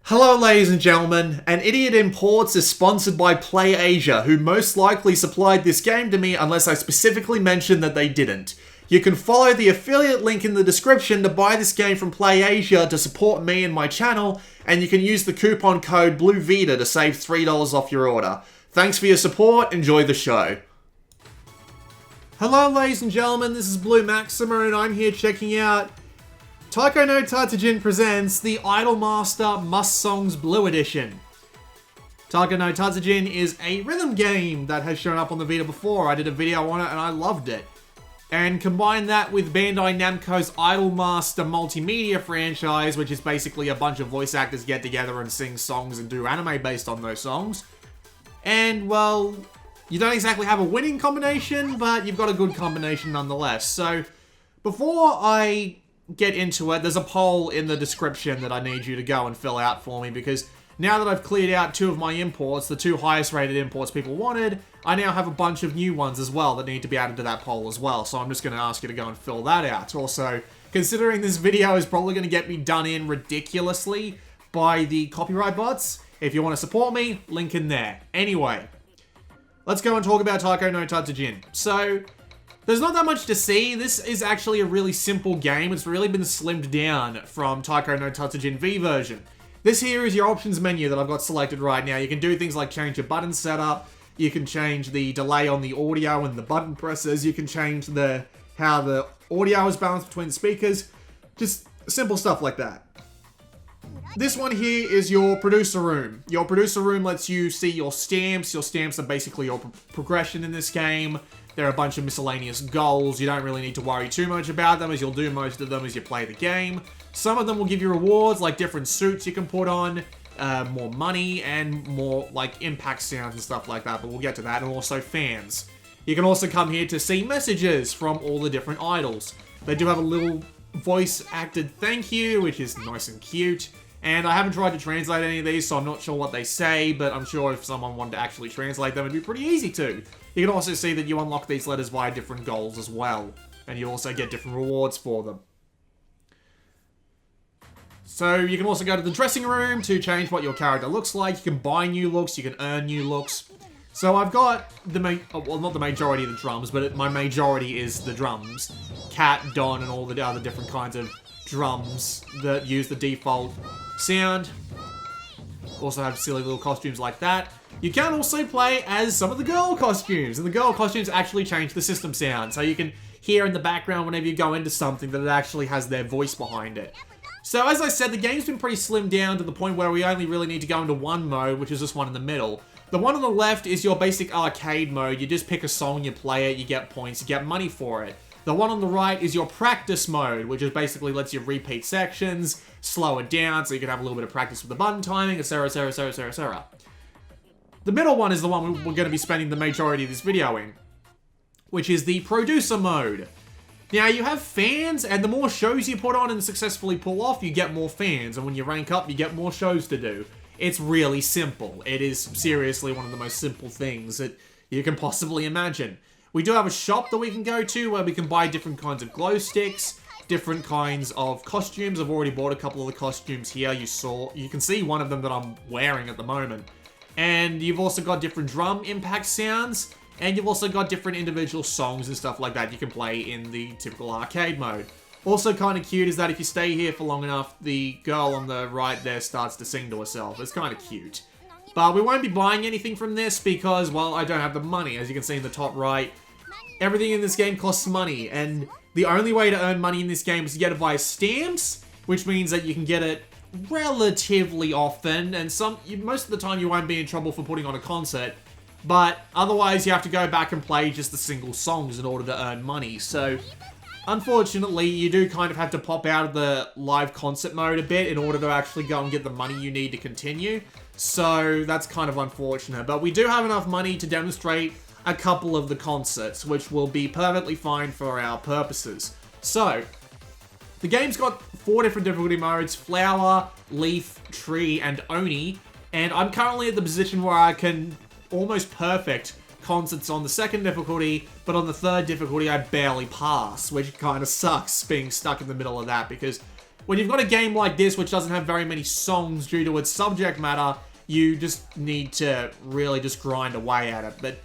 Hello ladies and gentlemen, and Idiot Imports is sponsored by PlayAsia, who most likely supplied this game to me unless I specifically mentioned that they didn't. You can follow the affiliate link in the description to buy this game from PlayAsia to support me and my channel, and you can use the coupon code BLUEVITA to save $3 off your order. Thanks for your support, enjoy the show. Hello ladies and gentlemen, this is Blue Maxima and I'm here checking out Taiko no Tatsujin presents the Idolmaster Must Songs Blue Edition. Taiko no Tatsujin is a rhythm game that has shown up on the Vita before. I did a video on it and I loved it. And combine that with Bandai Namco's Idolmaster multimedia franchise, which is basically a bunch of voice actors get together and sing songs and do anime based on those songs. And, well, you don't exactly have a winning combination, but you've got a good combination nonetheless. So, before I get into it, there's a poll in the description that I need you to go and fill out for me, because now that I've cleared out two of my imports, the two highest rated imports people wanted, I now have a bunch of new ones as well that need to be added to that poll as well, so I'm just going to ask you to go and fill that out. Also, considering this video is probably going to get me done in ridiculously by the copyright bots, if you want to support me, link in there. Anyway, let's go and talk about Taiko no Tatsujin. So, there's not that much to see. This is actually a really simple game. It's really been slimmed down from Taiko no Tatsujin V version. This here is your options menu that I've got selected right now. You can do things like change your button setup. You can change the delay on the audio and the button presses. You can change how the audio is balanced between the speakers. Just simple stuff like that. This one here is your producer room. Your producer room lets you see your stamps. Your stamps are basically your progression in this game. There are a bunch of miscellaneous goals. You don't really need to worry too much about them, as you'll do most of them as you play the game. Some of them will give you rewards, like different suits you can put on, more money, and more like impact sounds and stuff like that, but we'll get to that, and also fans. You can also come here to see messages from all the different idols. They do have a little voice-acted thank you, which is nice and cute. And I haven't tried to translate any of these, so I'm not sure what they say, but I'm sure if someone wanted to actually translate them, it'd be pretty easy to. You can also see that you unlock these letters via different goals as well, and you also get different rewards for them. So you can also go to the dressing room to change what your character looks like. You can buy new looks, you can earn new looks. So I've got well, not the majority of the drums, but my majority is the drums. Cat, Don, and all the other different kinds of drums that use the default sound. Also have silly little costumes like that. You can also play as some of the girl costumes, and the girl costumes actually change the system sound, so you can hear in the background whenever you go into something that it actually has their voice behind it. So as I said, the game's been pretty slimmed down to the point where we only really need to go into one mode, which is this one in the middle. The one on the left is your basic arcade mode. You just pick a song, you play it, you get points, you get money for it. The one on the right is your practice mode, which is basically lets you repeat sections, slow it down so you can have a little bit of practice with the button timing, etc, etc, etc, etc, etc. The middle one is the one we're going to be spending the majority of this video in, which is the producer mode. Now, you have fans, and the more shows you put on and successfully pull off, you get more fans, and when you rank up, you get more shows to do. It's really simple. It is seriously one of the most simple things that you can possibly imagine. We do have a shop that we can go to where we can buy different kinds of glow sticks, different kinds of costumes. I've already bought a couple of the costumes here. You can see one of them that I'm wearing at the moment. And you've also got different drum impact sounds, and you've also got different individual songs and stuff like that you can play in the typical arcade mode. Also kind of cute is that if you stay here for long enough, the girl on the right there starts to sing to herself. It's kind of cute. But we won't be buying anything from this because, well, I don't have the money. As you can see in the top right, everything in this game costs money, and the only way to earn money in this game is to get it via stamps, which means that you can get it relatively often, and most of the time you won't be in trouble for putting on a concert, but otherwise you have to go back and play just the single songs in order to earn money. So unfortunately, you do kind of have to pop out of the live concert mode a bit in order to actually go and get the money you need to continue. So that's kind of unfortunate, but we do have enough money to demonstrate a couple of the concerts, which will be perfectly fine for our purposes. So, the game's got 4 different difficulty modes: Flower, Leaf, Tree, and Oni, and I'm currently at the position where I can almost perfect concerts on the 2nd difficulty, but on the 3rd difficulty I barely pass, which kind of sucks being stuck in the middle of that, because when you've got a game like this which doesn't have very many songs due to its subject matter, you just need to really just grind away at it. But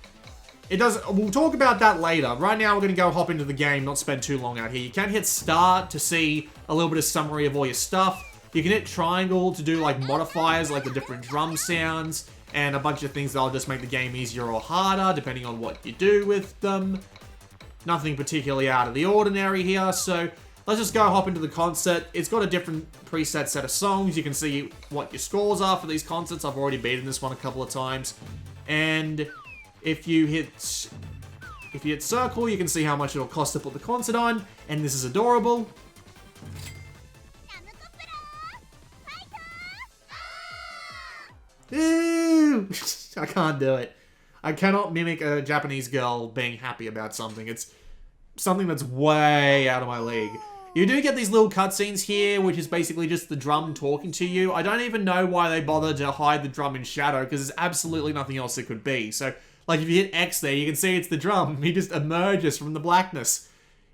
it doesn't. We'll talk about that later. Right now, we're going to go hop into the game, not spend too long out here. You can hit start to see a little bit of summary of all your stuff. You can hit triangle to do like modifiers, like the different drum sounds, and a bunch of things that'll just make the game easier or harder, depending on what you do with them. Nothing particularly out of the ordinary here, so let's just go hop into the concert. It's got a different preset set of songs. You can see what your scores are for these concerts. I've already beaten this one a couple of times. And if you hit circle, you can see how much it'll cost to put the concert on. And this is adorable. Ooh! I can't do it. I cannot mimic a Japanese girl being happy about something. It's something that's way out of my league. You do get these little cutscenes here, which is basically just the drum talking to you. I don't even know why they bothered to hide the drum in shadow, because there's absolutely nothing else it could be. So, like, if you hit X there, you can see it's the drum. He just emerges from the blackness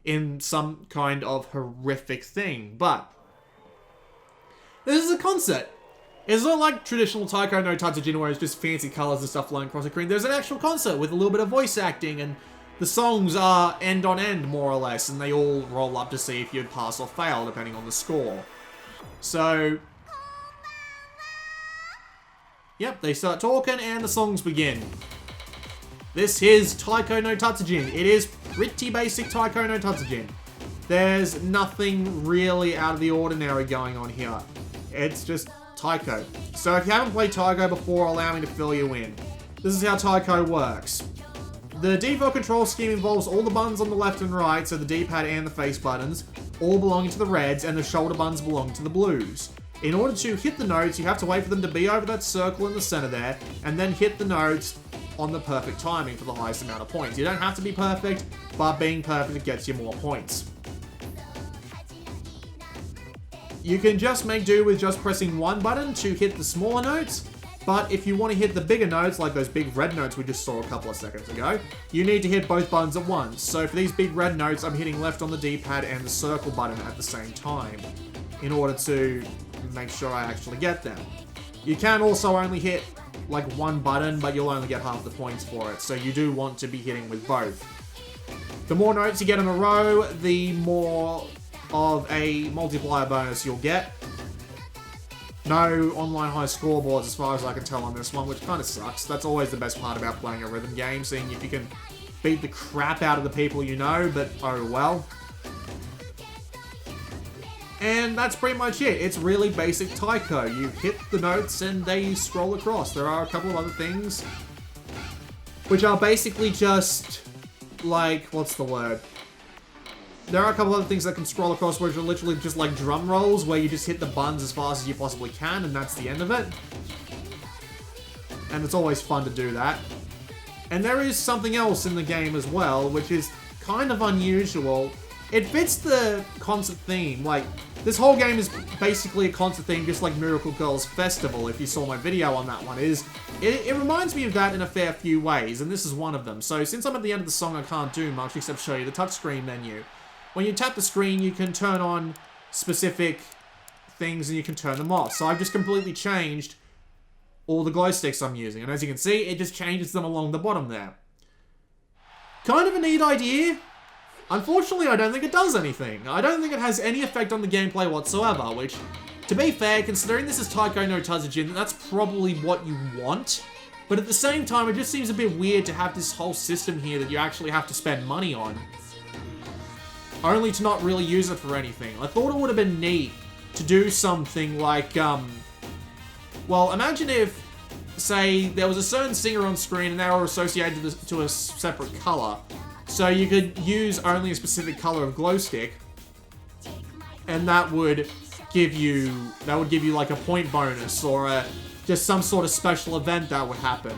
in some kind of horrific thing. But this is a concert. It's not like traditional Taiko no Tatsujin where it's just fancy colors and stuff flowing across the screen. There's an actual concert with a little bit of voice acting, and the songs are end on end, more or less, and they all roll up to see if you'd pass or fail, depending on the score. So, yep, they start talking and the songs begin. This is Taiko no Tatsujin. It is pretty basic Taiko no Tatsujin. There's nothing really out of the ordinary going on here. It's just Taiko. So if you haven't played Taiko before, allow me to fill you in. This is how Taiko works. The default control scheme involves all the buttons on the left and right, so the D-pad and the face buttons, all belonging to the reds, and the shoulder buttons belong to the blues. In order to hit the notes, you have to wait for them to be over that circle in the center there, and then hit the notes on the perfect timing for the highest amount of points. You don't have to be perfect, but being perfect gets you more points. You can just make do with just pressing one button to hit the smaller notes, but if you want to hit the bigger notes, like those big red notes we just saw a couple of seconds ago, you need to hit both buttons at once. So for these big red notes, I'm hitting left on the D-pad and the circle button at the same time in order to make sure I actually get them. You can also only hit like one button, but you'll only get half the points for it, so you do want to be hitting with both. The more notes you get in a row, the more of a multiplier bonus you'll get. No online high scoreboards as far as I can tell on this one, which kind of sucks. That's always the best part about playing a rhythm game, seeing if you can beat the crap out of the people you know, but oh well. And that's pretty much it. It's really basic Taiko. You hit the notes and they scroll across. There are a couple of other things, which are basically just like, what's the word? There are a couple other things that can scroll across which are literally just like drum rolls where you just hit the buttons as fast as you possibly can and that's the end of it. And it's always fun to do that. And there is something else in the game as well, which is kind of unusual. It fits the concert theme. Like, this whole game is basically a concert theme, just like Miracle Girl's Festival, if you saw my video on that one. It reminds me of that in a fair few ways, and this is one of them. So since I'm at the end of the song, I can't do much except show you the touchscreen menu. When you tap the screen, you can turn on specific things and you can turn them off. So I've just completely changed all the glow sticks I'm using. And as you can see, it just changes them along the bottom there. Kind of a neat idea. Unfortunately, I don't think it does anything. I don't think it has any effect on the gameplay whatsoever, which, to be fair, considering this is Taiko no Tatsujin, that's probably what you want. But at the same time, it just seems a bit weird to have this whole system here that you actually have to spend money on, only to not really use it for anything. I thought it would have been neat to do something like, well, imagine if, say, there was a certain singer on screen and they were associated to a separate color. So you could use only a specific color of glow stick, and that would give you like a point bonus or just some sort of special event that would happen.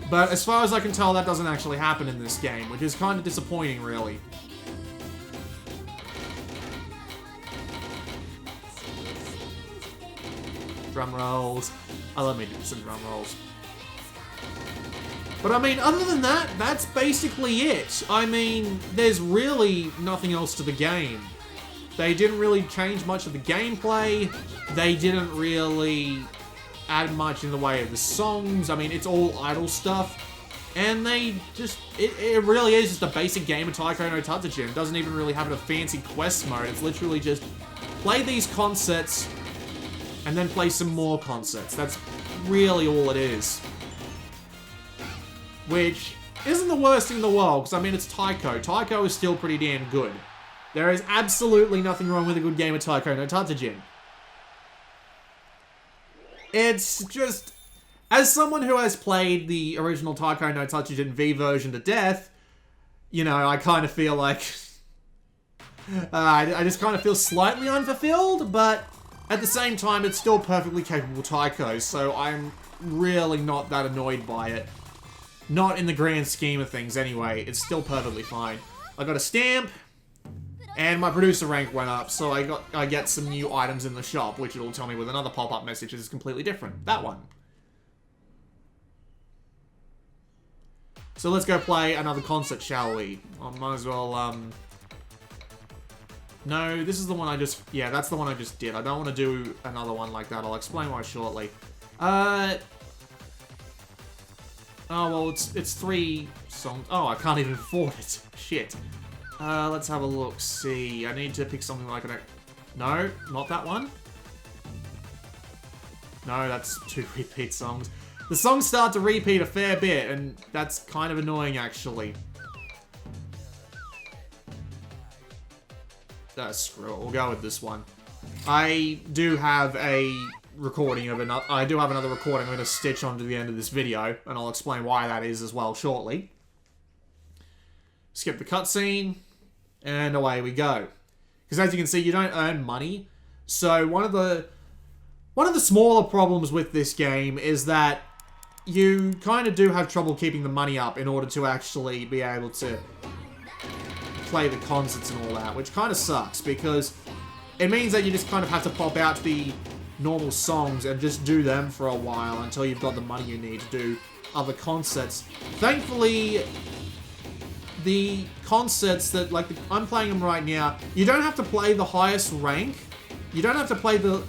But as far as I can tell, that doesn't actually happen in this game, which is kind of disappointing, really. Drum rolls. I love me some drum rolls. But I mean, other than that, that's basically it. I mean, there's really nothing else to the game. They didn't really change much of the gameplay. They didn't really add much in the way of the songs. I mean, it's all idle stuff. And they just, it really is just a basic game of Taiko no Tatsujin. It doesn't even really have a fancy quest mode. It's literally just play these concerts and then play some more concerts. That's really all it is. Which isn't the worst thing in the world, because I mean, it's Taiko. Taiko is still pretty damn good. There is absolutely nothing wrong with a good game of Taiko no Tatsujin. It's just, as someone who has played the original Taiko no Tatsujin V version to death, you know, I kind of feel like... I just kind of feel slightly unfulfilled, but at the same time, it's still perfectly capable Taiko, so I'm really not that annoyed by it. Not in the grand scheme of things, anyway. It's still perfectly fine. I got a stamp, and my producer rank went up, so I get some new items in the shop, which it'll tell me with another pop-up message that is completely different. That one. So let's go play another concert, shall we? I might as well, No, this is the one I just... Yeah, that's the one I just did. I don't want to do another one like that. I'll explain why shortly. Oh, well, it's 3 songs. Oh, I can't even afford it. Shit. Let's have a look. See, I need to pick something like an... No, not that one. No, that's 2 repeat songs. The songs start to repeat a fair bit, and that's kind of annoying, actually. Screw it. We'll go with this one. I do have a recording of another... I do have another recording I'm going to stitch onto the end of this video, and I'll explain why that is as well shortly. Skip the cutscene, and away we go. Because as you can see, you don't earn money. So one of the smaller problems with this game is that you kind of do have trouble keeping the money up in order to actually be able to play the concerts and all that, which kind of sucks because it means that you just kind of have to pop out the normal songs and just do them for a while until you've got the money you need to do other concerts. Thankfully, the concerts that, like, I'm playing them right now, you don't have to play the highest rank. You don't have to play the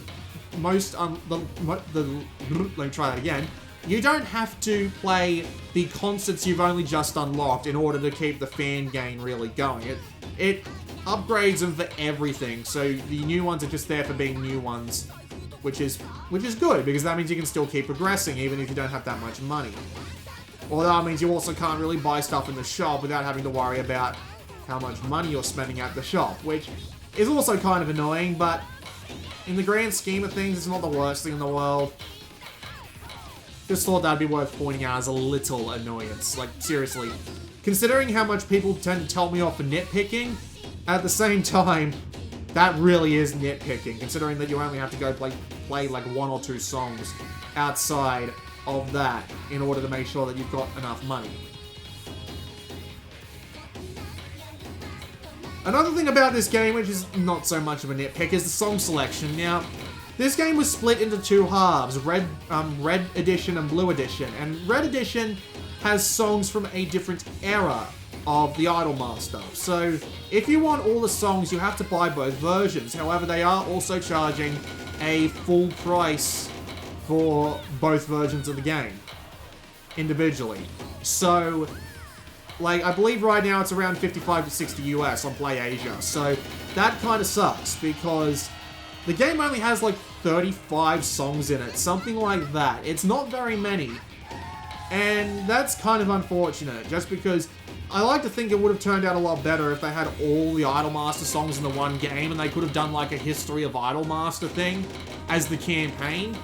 most, let me try that again. You don't have to play the concerts you've only just unlocked in order to keep the fan gain really going. It upgrades them for everything, so the new ones are just there for being new ones, which is good, because that means you can still keep progressing even if you don't have that much money. Although that means you also can't really buy stuff in the shop without having to worry about how much money you're spending at the shop, which is also kind of annoying, but in the grand scheme of things, it's not the worst thing in the world. Just thought that'd be worth pointing out as a little annoyance. Like, seriously. Considering how much people tend to tell me off for nitpicking, at the same time, that really is nitpicking, considering that you only have to go play like 1 or 2 songs outside of that in order to make sure that you've got enough money. Another thing about this game, which is not so much of a nitpick, is the song selection. Now, this game was split into 2 halves, Red Edition and Blue Edition, and Red Edition has songs from a different era of the Idolm stuff. So, if you want all the songs, you have to buy both versions. However, they are also charging a full price for both versions of the game, individually. So, like, I believe right now it's around 55 to 60 US on PlayAsia, so that kind of sucks, because the game only has like 35 songs in it, something like that. It's not very many, and that's kind of unfortunate, just because I like to think it would have turned out a lot better if they had all the Idolmaster songs in the one game, and they could have done like a History of Idolmaster thing as the campaign.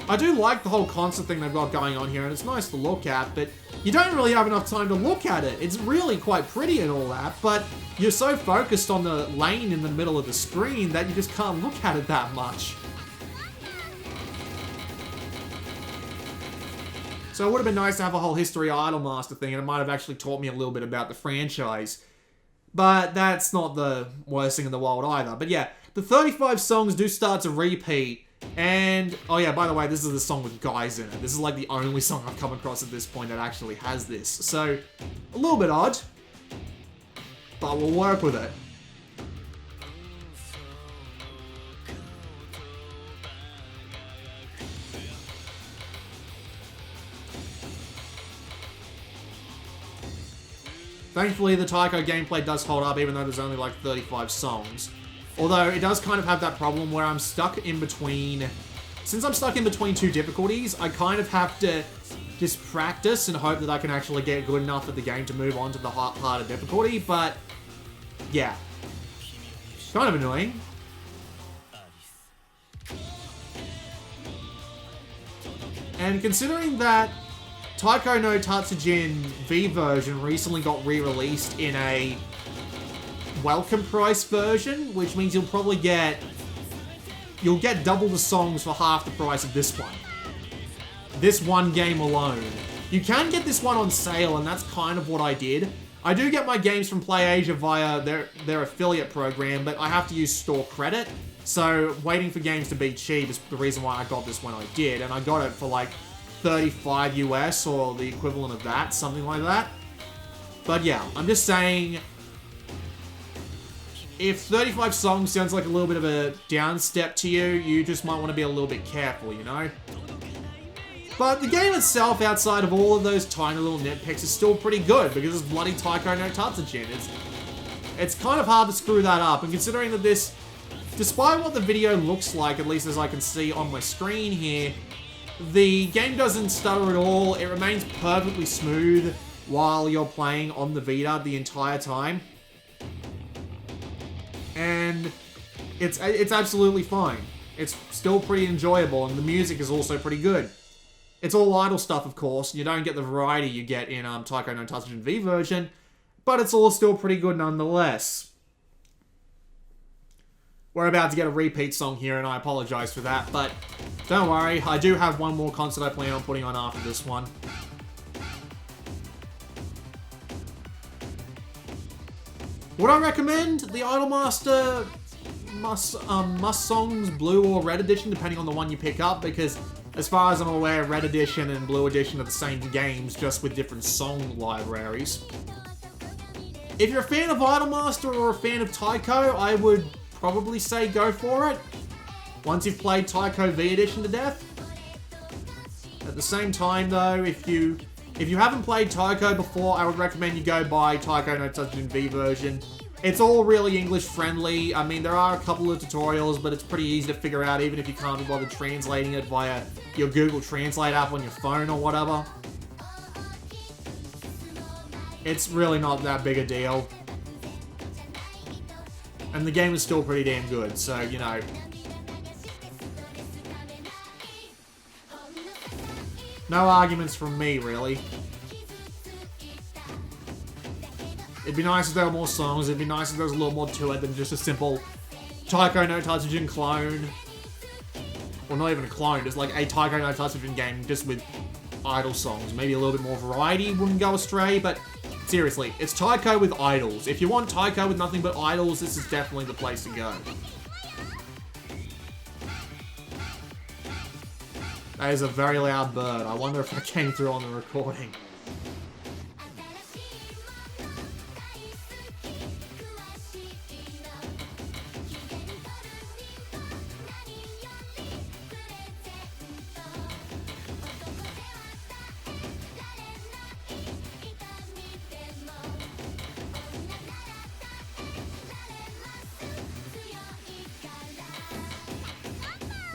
I do like the whole concert thing they've got going on here, and it's nice to look at, but you don't really have enough time to look at it. It's really quite pretty and all that, but you're so focused on the lane in the middle of the screen that you just can't look at it that much. So it would have been nice to have a whole History of Idolmaster thing, and it might have actually taught me a little bit about the franchise. But that's not the worst thing in the world either. But yeah, the 35 songs do start to repeat. And, oh yeah, by the way, this is the song with guys in it. This is like the only song I've come across at this point that actually has this. So, a little bit odd, but we'll work with it. Thankfully, the Taiko gameplay does hold up, even though there's only like 35 songs. Although, it does kind of have that problem where I'm stuck in between... Since I'm stuck in between two difficulties, I kind of have to just practice and hope that I can actually get good enough at the game to move on to the harder difficulty, but... Yeah. Kind of annoying. And considering that Taiko no Tatsujin V version recently got re-released in a welcome price version, which means you'll probably get... You'll get double the songs for half the price of this one. This one game alone. You can get this one on sale, and that's kind of what I did. I do get my games from PlayAsia via their affiliate program, but I have to use store credit. So waiting for games to be cheap is the reason why I got this when I did, and I got it for like 35 US or the equivalent of that, something like that. But yeah, I'm just saying, if 35 songs sounds like a little bit of a down step to you, you just might want to be a little bit careful, you know? But the game itself, outside of all of those tiny little nitpicks, is still pretty good, because it's bloody Taiko no Tatsujin. It's kind of hard to screw that up, and considering that this, despite what the video looks like, at least as I can see on my screen here, the game doesn't stutter at all. It remains perfectly smooth while you're playing on the Vita the entire time. And it's absolutely fine. It's still pretty enjoyable, and the music is also pretty good. It's all idle stuff, of course. You don't get the variety you get in Taiko no Tatsujin V version, but it's all still pretty good nonetheless. We're about to get a repeat song here, and I apologize for that, but don't worry, I do have one more concert I plan on putting on after this one. Would I recommend the Idolmaster Must Songs Blue or Red Edition, depending on the one you pick up? Because as far as I'm aware, Red Edition and Blue Edition are the same games, just with different song libraries. If you're a fan of Idolmaster or a fan of Taiko, I would probably say go for it, once you've played Taiko V Edition to death. At the same time though, if you haven't played Taiko before, I would recommend you go buy Taiko no Tatsujin V version. It's all really English friendly. I mean, there are a couple of tutorials, but it's pretty easy to figure out even if you can't be bothered translating it via your Google Translate app on your phone or whatever. It's really not that big a deal. And the game is still pretty damn good, so, you know. No arguments from me, really. It'd be nice if there were more songs, it'd be nice if there was a little more to it than just a simple Taiko no Tatsujin clone. Well, not even a clone, just like a Taiko no Tatsujin game just with idol songs. Maybe a little bit more variety wouldn't go astray, but seriously, it's Taiko with idols. If you want Taiko with nothing but idols, this is definitely the place to go. That is a very loud bird. I wonder if that came through on the recording.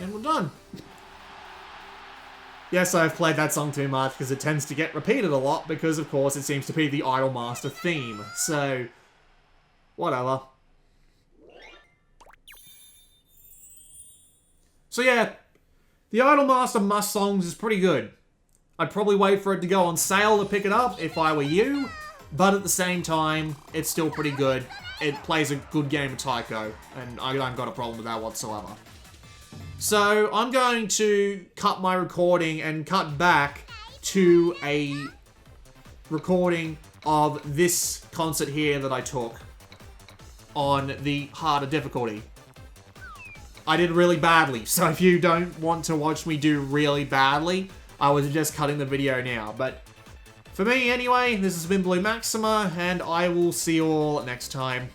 And we're done. Yes, I've played that song too much because it tends to get repeated a lot because, of course, it seems to be the Idolmaster theme. So, whatever. So yeah, the Idolmaster Must Songs is pretty good. I'd probably wait for it to go on sale to pick it up if I were you, but at the same time, it's still pretty good. It plays a good game of Taiko, and I don't got a problem with that whatsoever. So, I'm going to cut my recording and cut back to a recording of this concert here that I took on the harder difficulty. I did really badly, so if you don't want to watch me do really badly, I was just cutting the video now. But for me, anyway, this has been Blue Maxima, and I will see you all next time.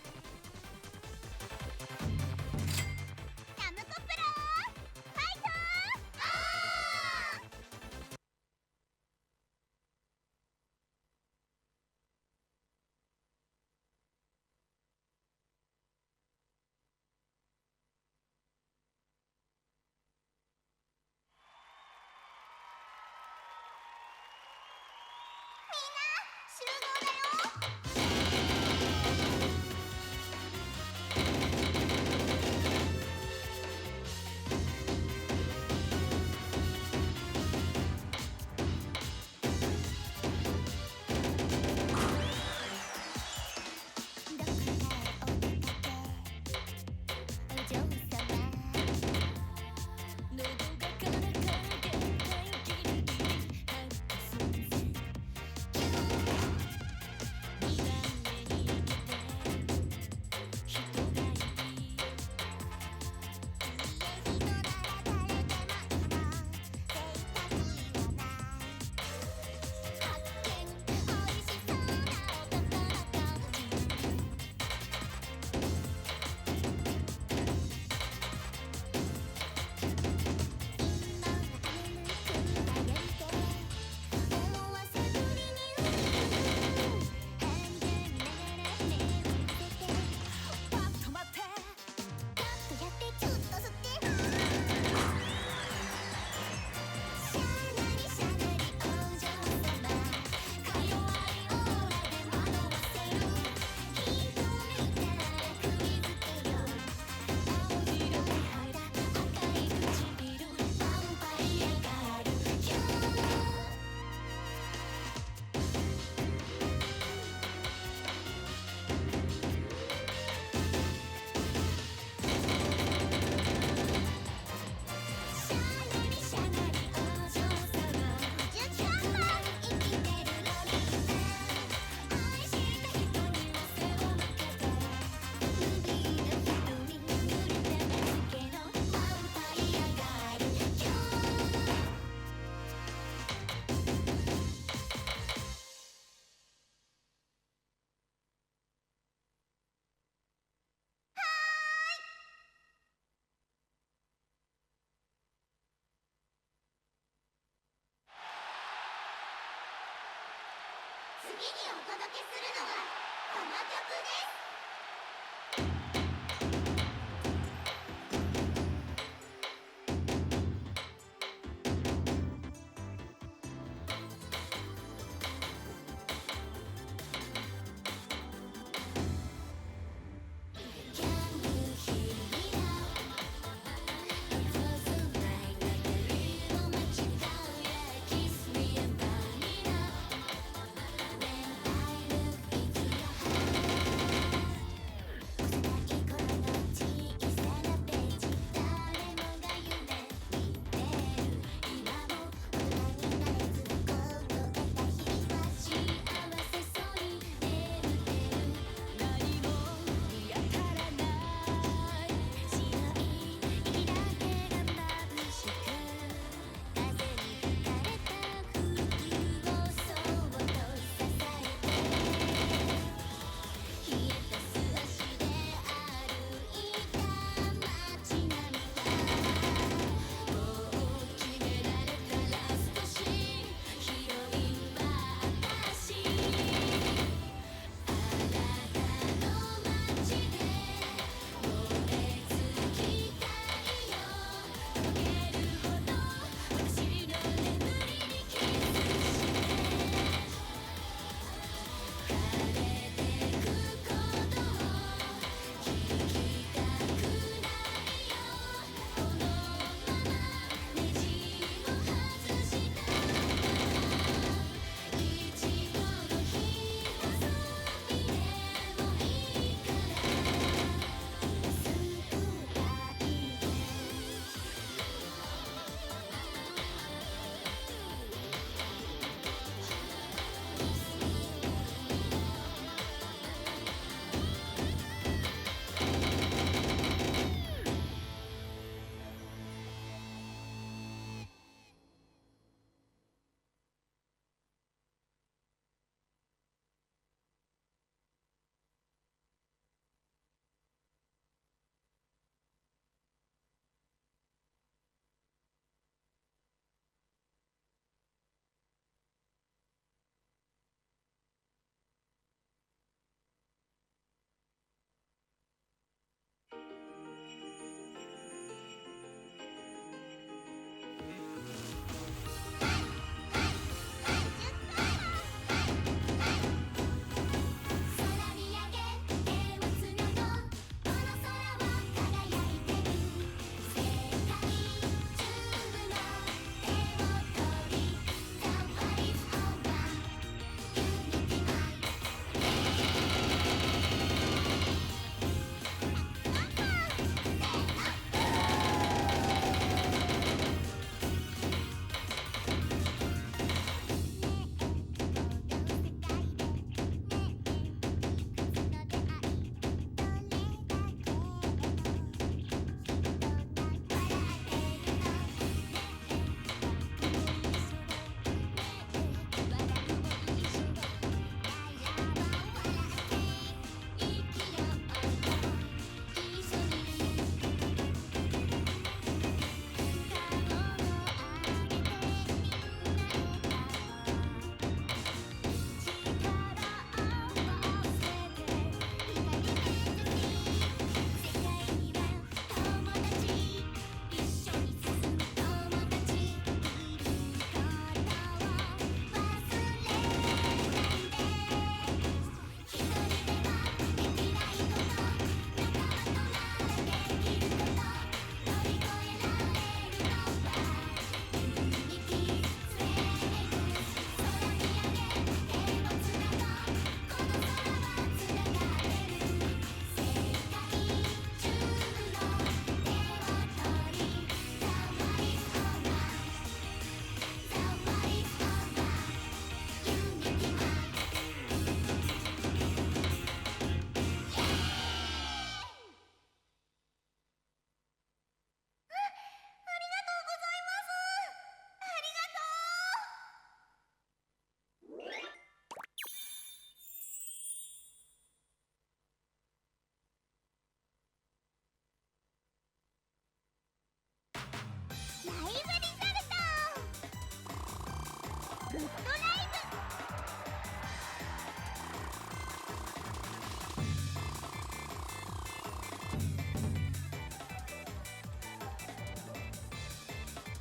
次にお届けするのはこの曲です。